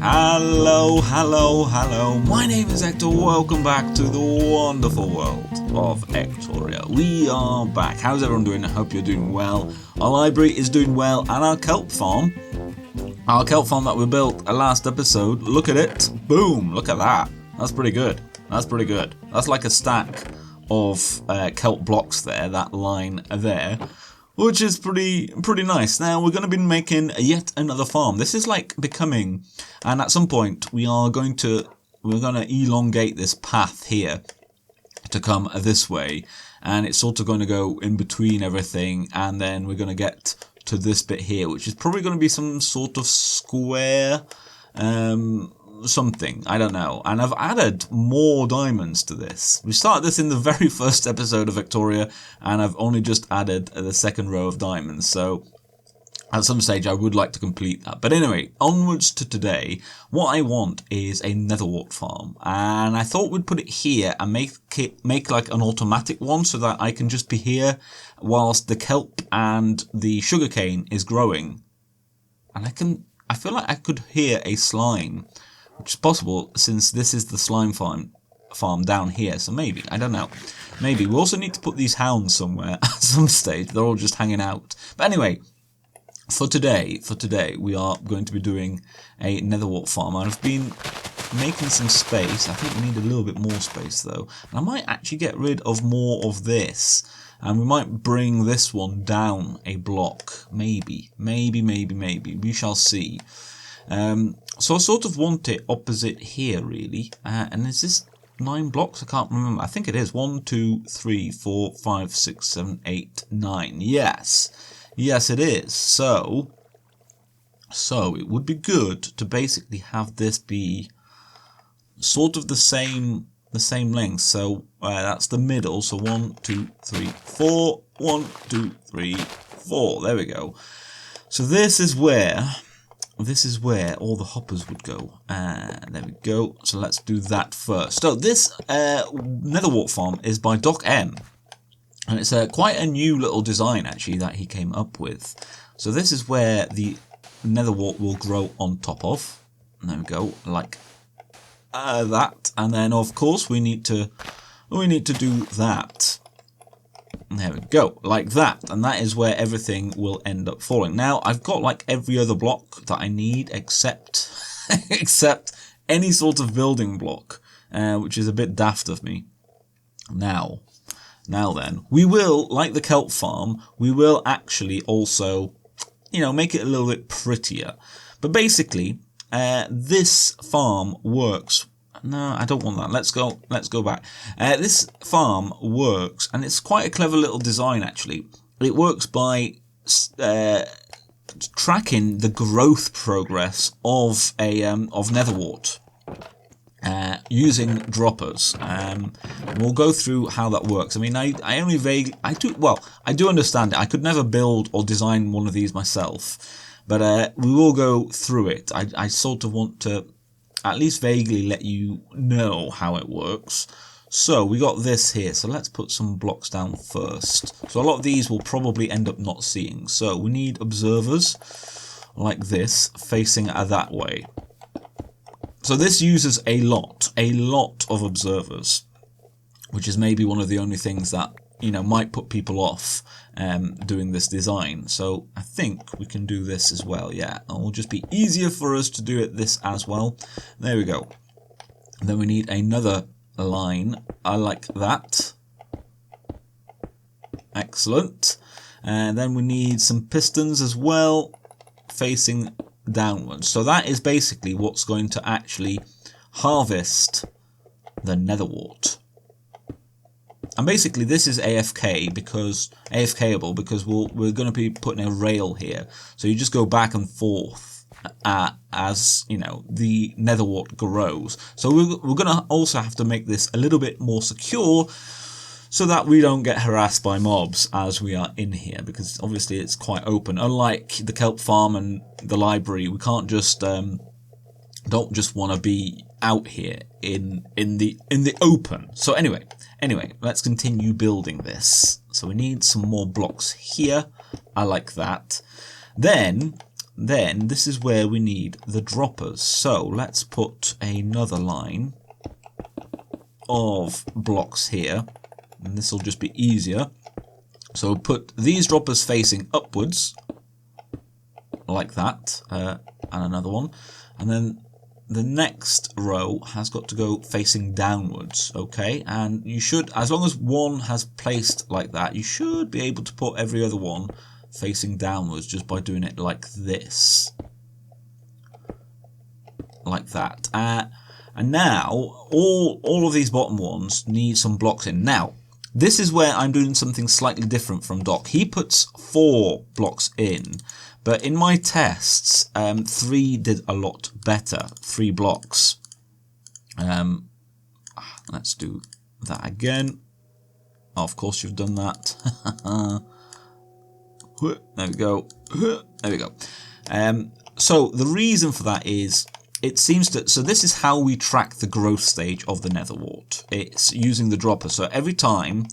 Hello, hello, hello. My name is Hector. Welcome back to the wonderful world of Ectoria. We are back. How's everyone doing? I hope you're doing well. Our library is doing well, and our kelp farm that we built last episode, look at it. Boom, look at that. That's pretty good. That's like a stack of kelp blocks there, that line there, which is pretty nice. Now we're going to be making yet another farm. This is like becoming, and at some point we're going to elongate this path here to come this way, and it's sort of going to go in between everything, and then we're going to get to this bit here, which is probably going to be some sort of square something, I don't know. And I've added more diamonds to this. We started this in the very first episode of Ectoria, and I've only just added the second row of diamonds, so at some stage I would like to complete that. But anyway, onwards to today. What I want is a Nether Wart farm, and I thought we'd put it here and make like an automatic one, so that I can just be here whilst the kelp and the sugarcane is growing. And I feel like I could hear a slime, which is possible since this is the slime farm down here. So maybe, I don't know. Maybe. We also need to put these hounds somewhere at some stage. They're all just hanging out. But anyway, for today, we are going to be doing a Nether Wart farm. I've been making some space. I think we need a little bit more space though. And I might actually get rid of more of this. And we might bring this one down a block. Maybe. We shall see. So I sort of want it opposite here, really. And is this 9 blocks? I can't remember. I think it is. 1, 2, 3, 4, 5, 6, 7, 8, 9. Yes, it is. So it would be good to basically have this be sort of the same length. So that's the middle. So 1, 2, 3, 4. 1, 2, 3, 4. There we go. So this is where all the hoppers would go. There we go. So let's do that first. So this Nether Wart farm is by Doc M. And it's quite a new little design actually that he came up with. So this is where the Nether Wart will grow on top of. And there we go, like that. And then of course we need to do that. There we go, like that, and that is where everything will end up falling. Now, I've got like every other block that I need except any sort of building block, which is a bit daft of me. Now then, we will, like the kelp farm, we will actually also, make it a little bit prettier. But basically, this farm works. No, I don't want that. Let's go back. This farm works, and it's quite a clever little design actually. It works by tracking the growth progress of Nether Wart using droppers. We'll go through how that works. I mean, I do understand it. I could never build or design one of these myself, but we will go through it. I sort of want to at least vaguely let you know how it works. So we got this here, so let's put some blocks down first. So a lot of these we'll probably end up not seeing. So we need observers like this facing that way. So this uses a lot of observers, which is maybe one of the only things that might put people off doing this design. So I think we can do this as well, yeah. It will just be easier for us to do this as well. There we go. And then we need another line. I like that. Excellent. And then we need some pistons as well, facing downwards. So that is basically what's going to actually harvest the Nether Wart. And basically this is AFKable because we're going to be putting a rail here. So you just go back and forth as the Nether Wart grows. So we're going to also have to make this a little bit more secure so that we don't get harassed by mobs as we are in here, because obviously it's quite open. Unlike the kelp farm and the library, we can't just don't just want to be out here in the open. So anyway, let's continue building this. So we need some more blocks here. I like that. Then then this is where we need the droppers. So let's put another line of blocks here, and this will just be easier. So put these droppers facing upwards, like that, and another one, and then the next row has got to go facing downwards, okay? And you should, as long as one has placed like that, you should be able to put every other one facing downwards just by doing it like this. Like that. And now, all of these bottom ones need some blocks in. Now, this is where I'm doing something slightly different from Doc. He puts 4 blocks in, but in my tests, 3 did a lot better. 3 blocks. Let's do that again. Oh, of course you've done that. There we go. There we go. So the reason for that is it seems to. So this is how we track the growth stage of the Nether Wart. It's using the dropper. So every time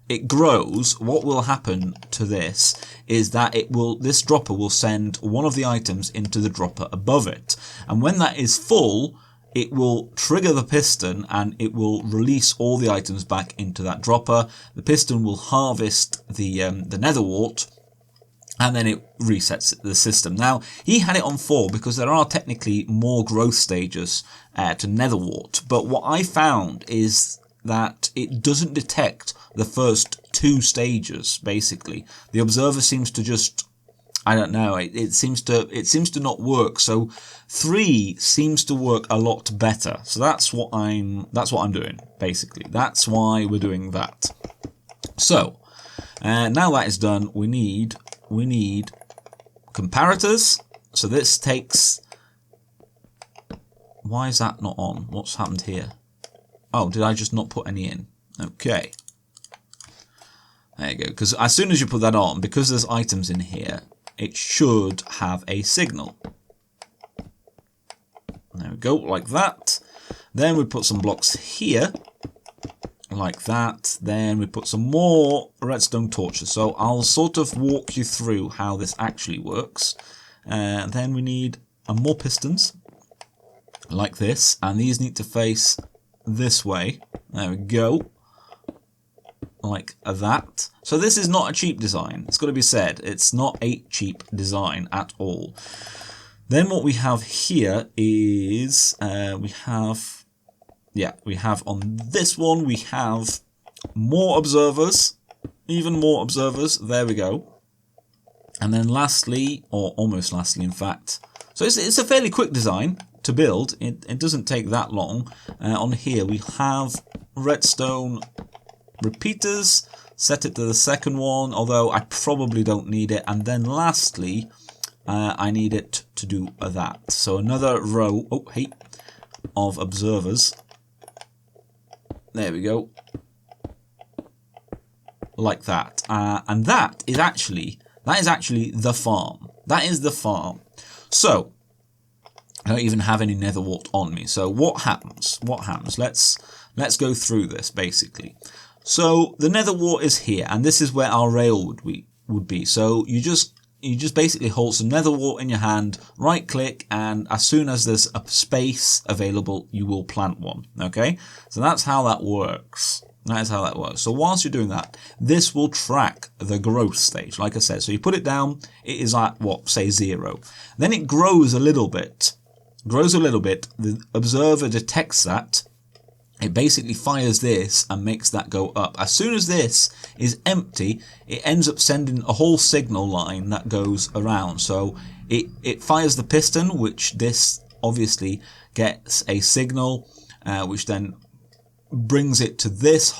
it grows, what will happen to this is that this dropper will send one of the items into the dropper above it, and when that is full, it will trigger the piston and it will release all the items back into that dropper. The piston will harvest the Nether Wart, and then it resets the system. Now, he had it on 4 because there are technically more growth stages to Nether Wart, but what I found is that it doesn't detect the first 2 stages, basically. The observer seems to just, I don't know, it seems to not work. So 3 seems to work a lot better. So that's what I'm doing, basically. That's why we're doing that. So now that is done, we need comparators. So this takes, why is that not on? What's happened here? Oh, did I just not put any in? Okay. There you go. Because as soon as you put that on, because there's items in here, it should have a signal. There we go, like that. Then we put some blocks here, like that. Then we put some more redstone torches. So I'll sort of walk you through how this actually works. Then we need more pistons, like this. And these need to face this way. There we go. Like that. So this is not a cheap design. It's got to be said. It's not a cheap design at all. Then what we have here is we have on this one we have more observers, even more observers. There we go. And then lastly, or almost lastly, in fact. So it's a fairly quick design to build. It doesn't take that long. On here we have redstone repeaters. Set it to the second one, although I probably don't need it. And then lastly, I need it to do that. So another row, of observers. There we go. Like that. And that is actually the farm. That is the farm. So I don't even have any Nether Wart on me. So what happens? Let's go through this basically. So the Nether Wart is here, and this is where our rail would be. So you just basically hold some Nether Wart in your hand, right click, and as soon as there's a space available, you will plant one. Okay? So that's how that works. That is how that works. So whilst you're doing that, this will track the growth stage, like I said. So you put it down, it is at say 0. Then it grows a little bit. The observer detects that. It basically fires this and makes that go up. As soon as this is empty, it ends up sending a whole signal line that goes around. So it fires the piston, which this obviously gets a signal, which then brings it to this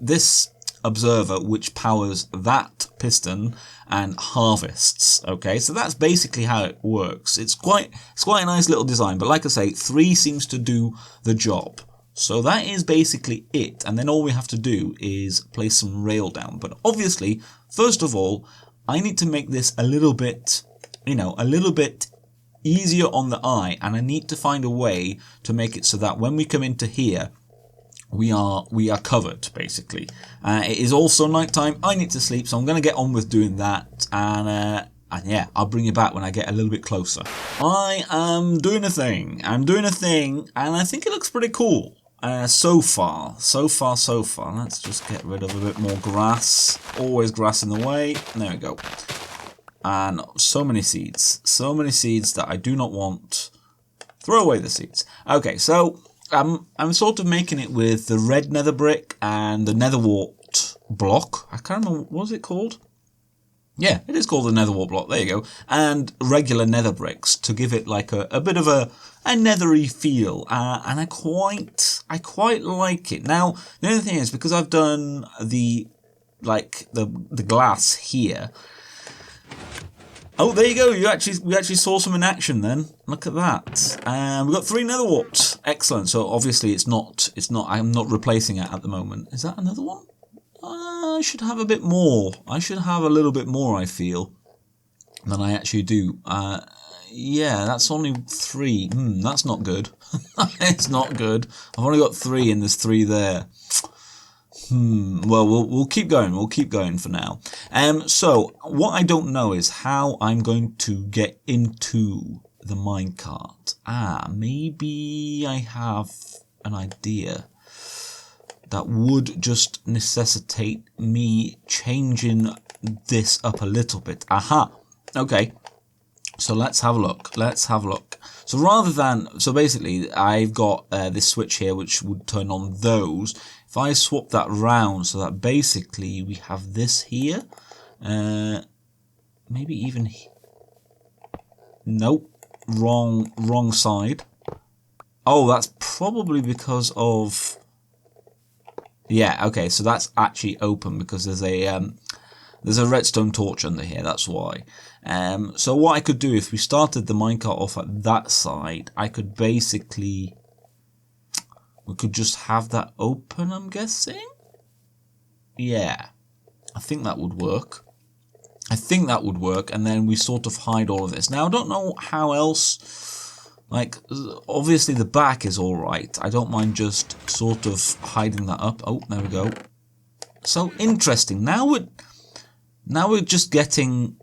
this observer, which powers that piston and harvests. Okay, so that's basically how it works. It's quite a nice little design, but like I say, 3 seems to do the job. So that is basically it, and then all we have to do is place some rail down. But obviously, first of all, I need to make this a little bit easier on the eye, and I need to find a way to make it so that when we come into here, we are covered, basically. It is also nighttime. I need to sleep, so I'm going to get on with doing that. And yeah, I'll bring you back when I get a little bit closer. I am doing a thing. I'm doing a thing, and I think it looks pretty cool. So far. Let's just get rid of a bit more grass. Always grass in the way. There we go. And so many seeds. So many seeds that I do not want. Throw away the seeds. Okay, so I'm sort of making it with the red nether brick and the Nether Wart block. I can't remember, what was it called? Yeah, it is called the Nether Wart block, there you go. And regular nether bricks to give it like a bit of a nethery feel. And I quite like it. Now, the only thing is, because I've done the glass here. Oh, there you go. We actually saw some in action then. Look at that. We've got 3 nether warts. Excellent. So obviously it's not. I'm not replacing it at the moment. Is that another one? I should have a bit more. I should have a little bit more, I feel, than I actually do. Yeah, that's only 3. That's not good. It's not good. I've only got 3 and there's 3 there. Well, we'll keep going. We'll keep going for now. So what I don't know is how I'm going to get into the minecart. Maybe I have an idea that would just necessitate me changing this up a little bit. Aha. Okay. So let's have a look. So basically, I've got this switch here which would turn on those. If I swap that round so that basically we have this here, maybe even nope, wrong side. Oh, that's probably because of, yeah, okay, so that's actually open because there's a redstone torch under here, that's why. So what I could do, if we started the minecart off at that side, I could basically, we could just have that open, I'm guessing? Yeah, I think that would work. And then we sort of hide all of this. Now, I don't know how else, like, obviously the back is alright. I don't mind just sort of hiding that up. Oh, there we go. So interesting. Now we're just getting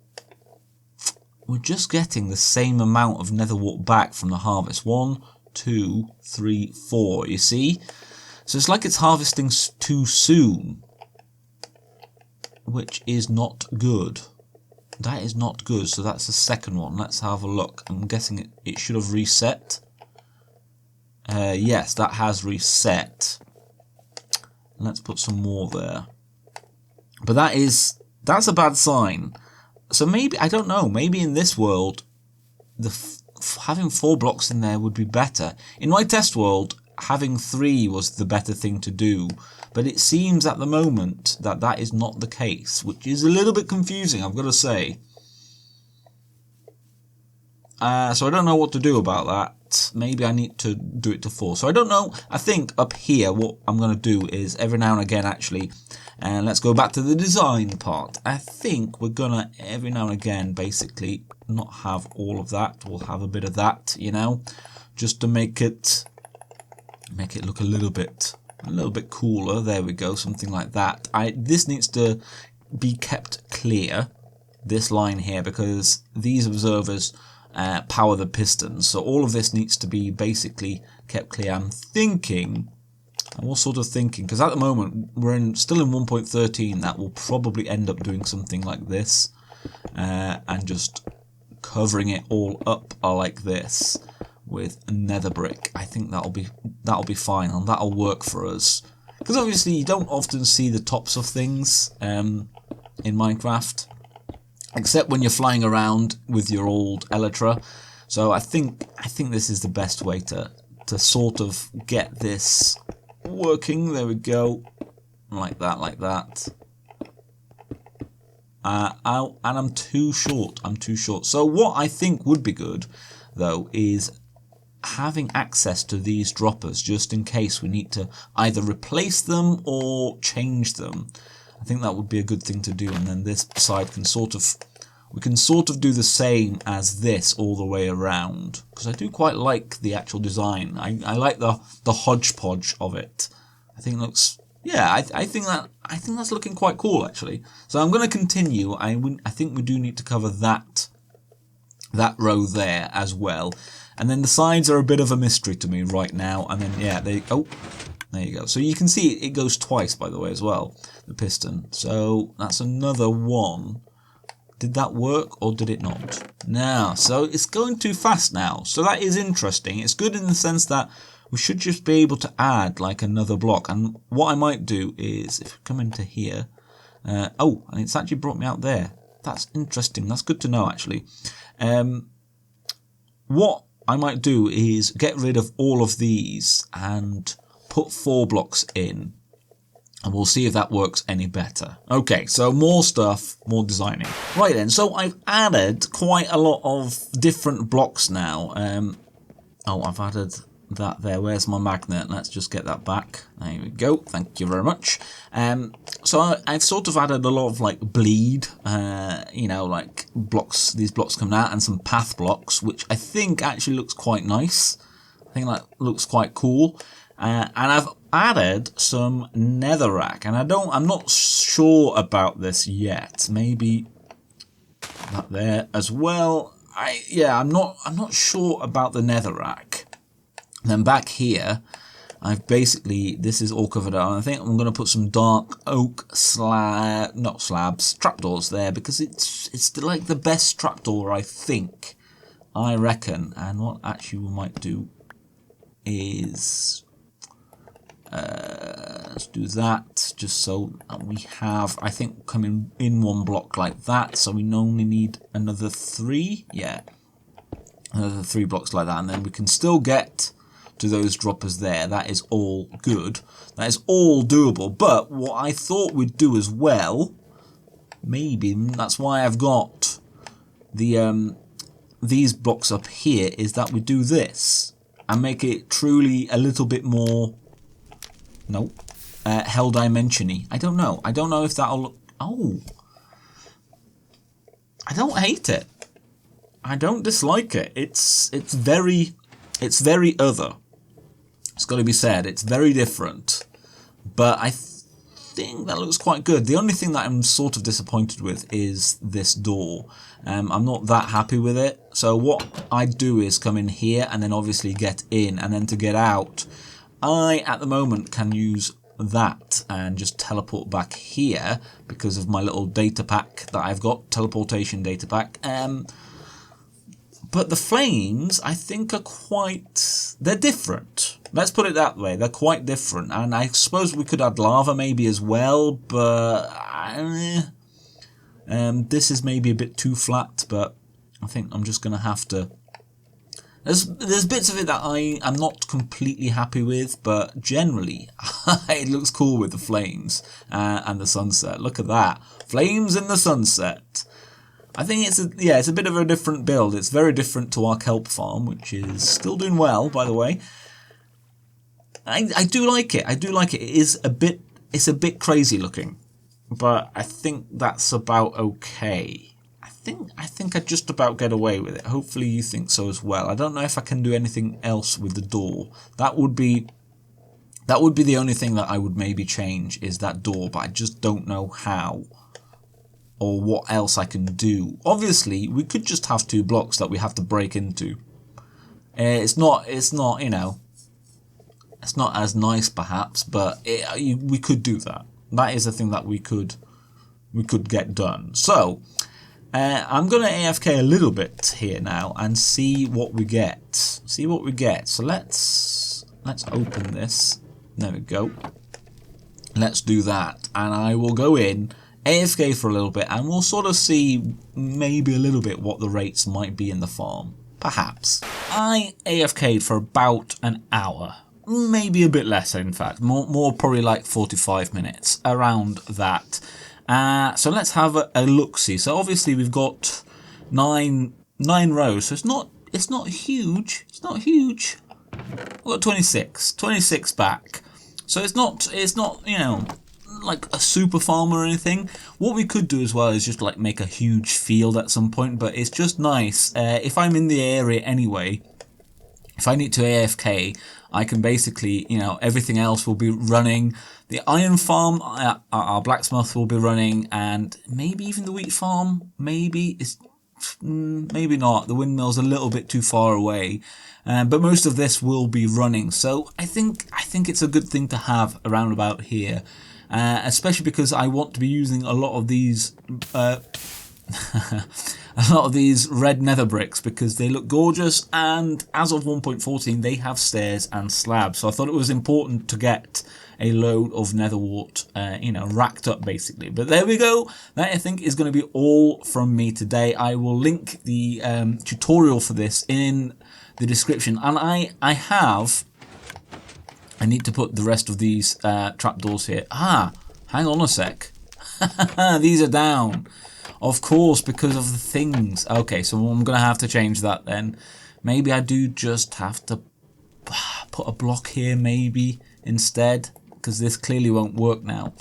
the same amount of nether wart back from the harvest. 1, 2, 3, 4. You see? So it's like it's harvesting too soon, which is not good. That is not good. So that's the second one. Let's have a look. I'm guessing it should have reset. Yes, that has reset. Let's put some more there. But that's a bad sign. So maybe, I don't know, maybe in this world, having 4 blocks in there would be better. In my test world, having 3 was the better thing to do. But it seems at the moment that is not the case, which is a little bit confusing, I've got to say. So I don't know what to do about that. Maybe I need to do it to 4. So I don't know. I think up here what I'm going to do is every now and again actually, and let's go back to the design part. I think we're going to every now and again basically not have all of that. We'll have a bit of that, you know, just to make it look a little bit cooler. There we go, something like that. This needs to be kept clear, this line here, because these observers power the pistons. So all of this needs to be basically kept clear. I'm sort of thinking, because at the moment we're still in 1.13, that will probably end up doing something like this, and just covering it all up like this with nether brick. I think that'll be fine, and that'll work for us. Because obviously you don't often see the tops of things in Minecraft, except when you're flying around with your old Elytra. So I think this is the best way to sort of get this working. There we go, like that. And I'm too short. So what I think would be good, though, is having access to these droppers just in case we need to either replace them or change them. I think that would be a good thing to do, and then this side we can sort of do the same as this all the way around, because I do quite like the actual design. I like the hodgepodge of it. I think it looks, yeah, I think that's looking quite cool actually. So I'm going to continue. I think we do need to cover that row there as well. And then the sides are a bit of a mystery to me right now. And then, yeah, there you go. So you can see it goes twice, by the way, as well, the piston. So that's another one. Did that work or did it not? Now, so it's going too fast now. So that is interesting. It's good in the sense that we should just be able to add like another block. And what I might do is, if we come into here, oh, and it's actually brought me out there. That's interesting. That's good to know, actually. What I might do is get rid of all of these and put 4 blocks in, and we'll see if that works any better. Okay, so more stuff, more designing. Right then, so I've added quite a lot of different blocks now. Oh, I've added that there. Where's my magnet? Let's just get that back. There we go. Thank you very much. So I've sort of added a lot of like bleed, you know, like blocks, these blocks coming out, and some path blocks, which I think actually looks quite nice. I think that looks quite cool. And I've added some netherrack, and I'm not sure about this yet. Maybe that there as well. I'm not sure about the netherrack. Then back here, I've basically, this is all covered up. I think I'm going to put some dark oak trapdoors there, because it's like the best trapdoor, I reckon. And what actually we might do is, let's do that, just so we have, I think, coming in one block like that. So we only need another 3, yeah, another 3 blocks like that, and then we can still get to those droppers there. That is all good. That is all doable. But what I thought we'd do as well, maybe that's why I've got the these blocks up here, is that we do this and make it truly a little bit more, hell dimension-y. I don't know. I don't know if that'll look. Oh, I don't hate it. I don't dislike it. It's very other. It's got to be said, it's very different, but I think that looks quite good. The only thing that I'm sort of disappointed with is this door. I'm not that happy with it. So what I do is come in here and then obviously get in, and then to get out, I at the moment can use that and just teleport back here because of my little data pack that I've got, teleportation data pack. But the flames, I think, they're different. Let's put it that way. They're quite different. And I suppose we could add lava maybe as well, but this is maybe a bit too flat, but I think I'm just going to have to. There's bits of it that I'm not completely happy with, but generally it looks cool with the flames and the sunset. Look at that. Flames in the sunset. I think it's a bit of a different build. It's very different to our kelp farm, which is still doing well, by the way. I do like it. I do like it. It's a bit crazy looking, but I think that's about okay. I think I just about get away with it. Hopefully you think so as well. I don't know if I can do anything else with the door. That would be the only thing that I would maybe change, is that door, but I just don't know how or what else I can do. Obviously, we could just have 2 blocks that we have to break into. It's not, you know, it's not as nice perhaps, but we could do that. That is a thing that we could get done. So I'm going to AFK a little bit here now and see what we get. So let's open this. There we go. Let's do that, and I will go in, AFK for a little bit, and we'll sort of see maybe a little bit what the rates might be in the farm. Perhaps. I AFK'd for about an hour. Maybe a bit less, in fact. More probably like 45 minutes. Around that. So let's have a look-see. So obviously we've got nine rows. So it's not huge. It's not huge. We've got 26 back. So it's not, you know, like a super farm or anything. What we could do as well is just like make a huge field at some point, but it's just nice if I'm in the area anyway, if I need to AFK, I can basically, you know, everything else will be running. The iron farm, our blacksmith will be running, and maybe even the wheat farm, maybe not. The windmill's a little bit too far away, but most of this will be running. So I think it's a good thing to have around about here, especially because I want to be using a lot of these. A lot of these red nether bricks because they look gorgeous, and as of 1.14 they have stairs and slabs, so I thought it was important to get a load of nether wart you know, racked up basically. But there we go. That I think is going to be all from me today. I will link the tutorial for this in the description, and I need to put the rest of these trapdoors here. Hang on a sec. These are down. Of course, because of the things. Okay, so I'm going to have to change that then. Maybe I do just have to put a block here maybe instead, because this clearly won't work now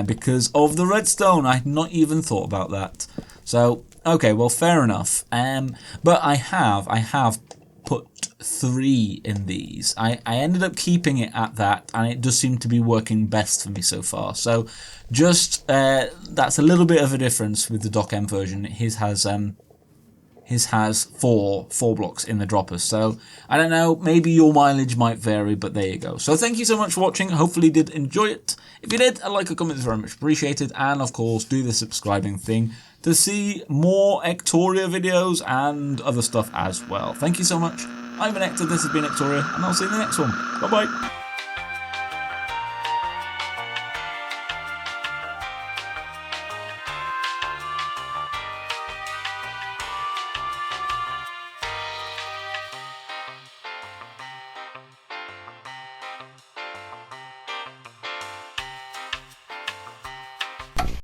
because of the redstone. I had not even thought about that. So, okay, well, fair enough. But I have put 3 in these. I ended up keeping it at that, and it does seem to be working best for me so far. So just that's a little bit of a difference with the DocM version. His has 4 blocks in the droppers. So I don't know, maybe your mileage might vary, but there you go. So thank you so much for watching. Hopefully you did enjoy it. If you did, a like or comment is very much appreciated, and of course do the subscribing thing to see more Ectoria videos and other stuff as well. Thank you so much. I've been Ector, this has been Ectoria, and I'll see you in the next one. Bye bye.